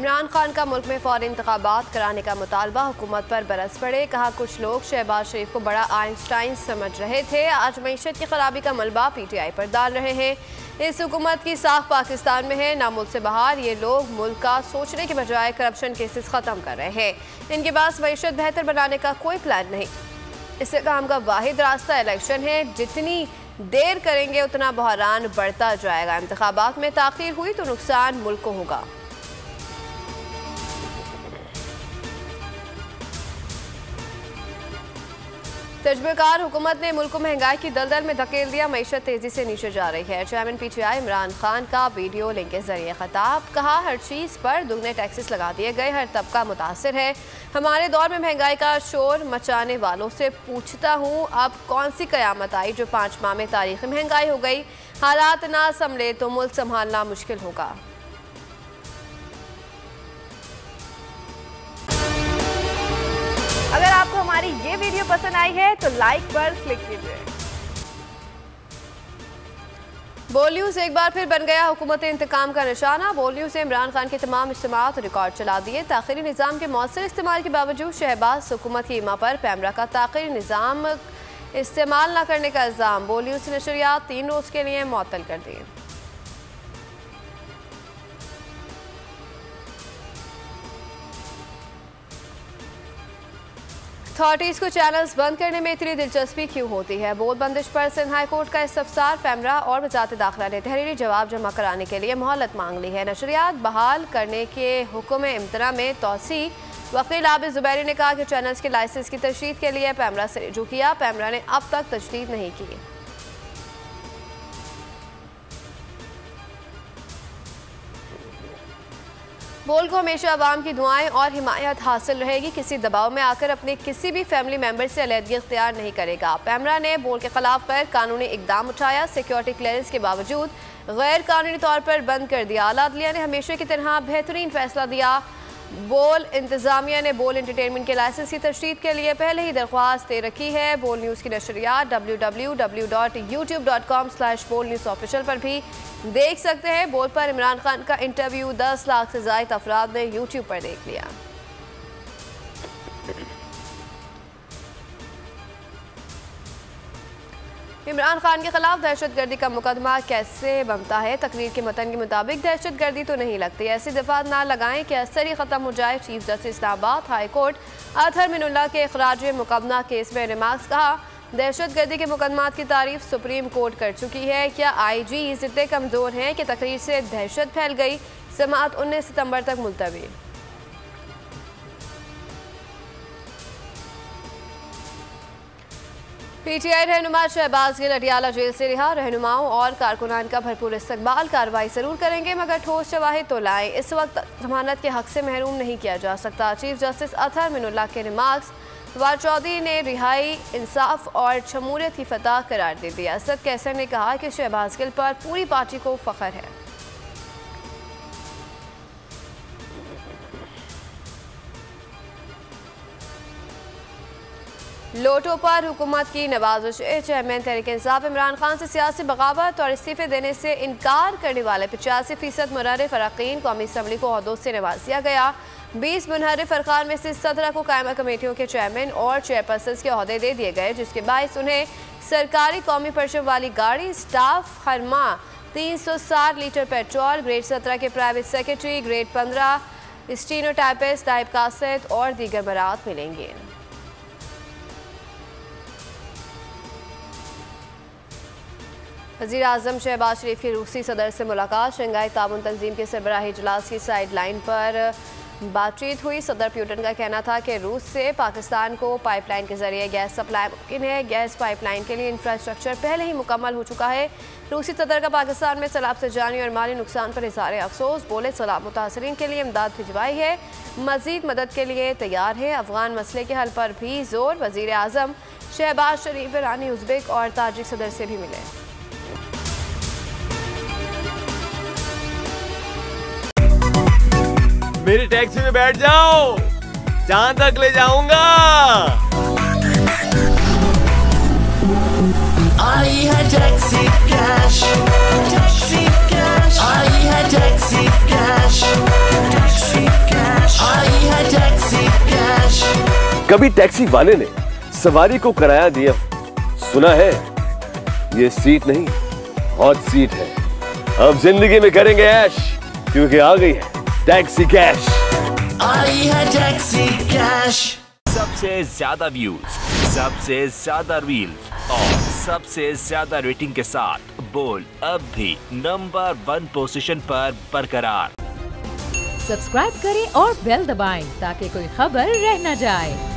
इमरान खान का मुल्क में फौरी इंतखाबात कराने का मुतालबा हुकूमत पर बरस पड़े। कहा कुछ लोग शहबाज शरीफ को बड़ा आइंस्टाइन समझ रहे थे, आज मईशत की खराबी का मलबा PTI पर डाल रहे हैं। इस हुकूमत की साख पाकिस्तान में है, ना मुल्क से बाहर। ये लोग मुल्क का सोचने के बजाय करप्शन केसेस ख़त्म कर रहे हैं। इनके पास मईशत बेहतर बनाने का कोई प्लान नहीं। इससे काम का वाहिद रास्ता इलेक्शन है। जितनी देर करेंगे उतना बहरान बढ़ता जाएगा। इंतखाबात में ताख़ीर हुई तो नुकसान मुल्क को होगा। तजबेकार हुकूमत ने मुल्क को महंगाई की दलदल में धकेल दिया। मईशत तेजी से नीचे जा रही है। चेयरमैन PTI इमरान खान का वीडियो लिंक के जरिए खिताब। कहा हर चीज़ पर दुगने टैक्सेस लगा दिए गए, हर तबका मुतासिर है। हमारे दौर में महंगाई का शोर मचाने वालों से पूछता हूँ, अब कौन सी कयामत आई जो 5 माह में तारीखी महंगाई हो गई। हालात ना संभले तो मुल्क संभालना मुश्किल होगा। अगर आपको हमारी ये वीडियो पसंद आई है तो लाइक पर क्लिक कीजिए। बोल न्यूज़ एक बार फिर बन गया हुकूमत इंतकाम का निशाना। बोल न्यूज़ ने इमरान खान के तमाम इज्तिमात रिकॉर्ड चला दिए। ताख़ीरी निज़ाम के मौसर इस्तेमाल के बावजूद शहबाज हुकूमत की ईमा पर पैमरा का ताख़ीरी निज़ाम इस्तेमाल न करने का इल्ज़ाम। बोल न्यूज़ की नशरियात 3 रोज़ के लिए मुअत्तल कर दी। अथॉरिटीज़ को चैनल्स बंद करने में इतनी दिलचस्पी क्यों होती है। बोर्ड बंदिश पर सिंध हाई कोर्ट का इस्तफसार। पैमरा और वज़ारत दाखिला ने तहरीरी जवाब जमा कराने के लिए मोहलत मांग ली है। नशरियात बहाल करने के हुक्म इम्तना में तोसी। वकील आबिद ज़ुबैरी ने कहा कि चैनल्स के लाइसेंस की तशदीद के लिए पैमरा से रुजू किया। पैमरा ने अब तक तशदीद नहीं की। बोल को हमेशा अवाम की दुआएं और हिमायत हासिल रहेगी। किसी दबाव में आकर अपने किसी भी फैमिली मेंबर से अलहदगी इख्तियार नहीं करेगा। पैमरा ने बोल के खिलाफ गैर कानूनी इकदाम उठाया। सिक्योरिटी क्लियरेंस के बावजूद गैर कानूनी तौर पर बंद कर दिया। आला अदलिया ने हमेशा की तरह बेहतरीन फैसला दिया। बोल इंतजामिया ने बोल एंटरटेनमेंट के लाइसेंस की तशदीद के लिए पहले ही दरख्वास्त दे रखी है। बोल न्यूज़ की नशरियात www.youtube.com/bolnewsofficial पर भी देख सकते हैं। बोल पर इमरान खान का इंटरव्यू 10 लाख से ज़ायद अफराद ने यूट्यूब पर देख लिया। इमरान खान के खिलाफ दहशतगर्दी का मुकदमा कैसे बनता है। तकरीर के मतन के मुताबिक दहशतगर्दी तो नहीं लगती। ऐसी दफात ना लगाएं कि असर ही ख़त्म हो जाए। Chief justice Islamabad high court Athar Minallah के इखराज मुकदमा केस में रिमार्क्स। कहा दहशतगर्दी के मुकदमात की तारीफ सुप्रीम कोर्ट कर चुकी है। क्या IG इतने कमज़ोर हैं कि तकरीर से दहशत फैल गई। समाअत 19 सितंबर तक मुलतवी। PTI रहनुमा शहबाज गिल अडियाला जेल से रिहा। रहनुमाओं और कारकुनान का भरपूर इस्तकबाल। कार्रवाई जरूर करेंगे मगर ठोस शवाहिद तो लाएं। इस वक्त जमानत के हक से महरूम नहीं किया जा सकता। चीफ जस्टिस अतहर मिनुल्लाह के रिमार्क्स। फवाद चौधरी ने रिहाई इंसाफ और शमूलियत की फतह करार दे दिया। असद कैसर ने कहा कि शहबाज गिल पर पूरी पार्टी को फख्र है। लोटो पर हुकूमत की नवाजिश। चेयरमैन तहरीक इंसाफ इमरान खान से सियासी बगावत और इस्तीफे देने से इनकार करने वाले 85% मुनहरिफ अरकान कौमी असम्बली को ओहदों से नवाज दिया गया। 20 मुनहरिफ अरकान में से 17 को कायमा कमेटियों के चेयरमैन और चेयरपर्सन के ओहदे दे दिए गए, जिसके बायस उन्हें सरकारी कौमी परचम वाली गाड़ी, स्टाफ, हर माह 360 लीटर पेट्रोल, ग्रेड 17 के private secretary, grade 15 stenotypist, type cassette और दीगर बरात मिलेंगे। वज़ीर आज़म शहबाज शरीफ की रूसी सदर से मुलाकात। शंघाई ताउन तंजीम के सरबराही इजलास की साइड लाइन पर बातचीत हुई। सदर प्यूटन का कहना था कि रूस से पाकिस्तान को पाइपलाइन के जरिए गैस सप्लाई मुमकिन है। गैस पाइपलाइन के लिए इंफ्रास्ट्रक्चर पहले ही मुकम्मल हो चुका है। रूसी सदर का पाकिस्तान में सैलाब से जानी और माली नुकसान पर इज़हार अफसोस। बोले सैलाब मुतासरीन के लिए इमदाद भिजवाई है, मज़ीद मदद के लिए तैयार है। अफगान मसले के हल पर भी जोर। वज़ीर आज़म शहबाज शरीफ ईरानी, उज़्बेक और ताजिक सदर से भी मिले। मेरी टैक्सी में बैठ जाओ, जहां तक ले जाऊंगा। आई है टैक्सी कैश, टैक्सी कैश, आई है टैक्सी कैश, टैक्सी कभी टैक्सी वाले ने सवारी को किराया दिया, सुना है ये सीट नहीं हॉट सीट है। अब जिंदगी में करेंगे ऐश, क्योंकि आ गई है टैक्सी कैश। आई है टैक्सी कैश। सबसे ज्यादा व्यूज, सबसे ज्यादा रील्स और सबसे ज्यादा रेटिंग के साथ बोल अब भी नंबर 1 पोजीशन पर बरकरार। सब्सक्राइब करें और बेल दबाएं ताकि कोई खबर रह न जाए।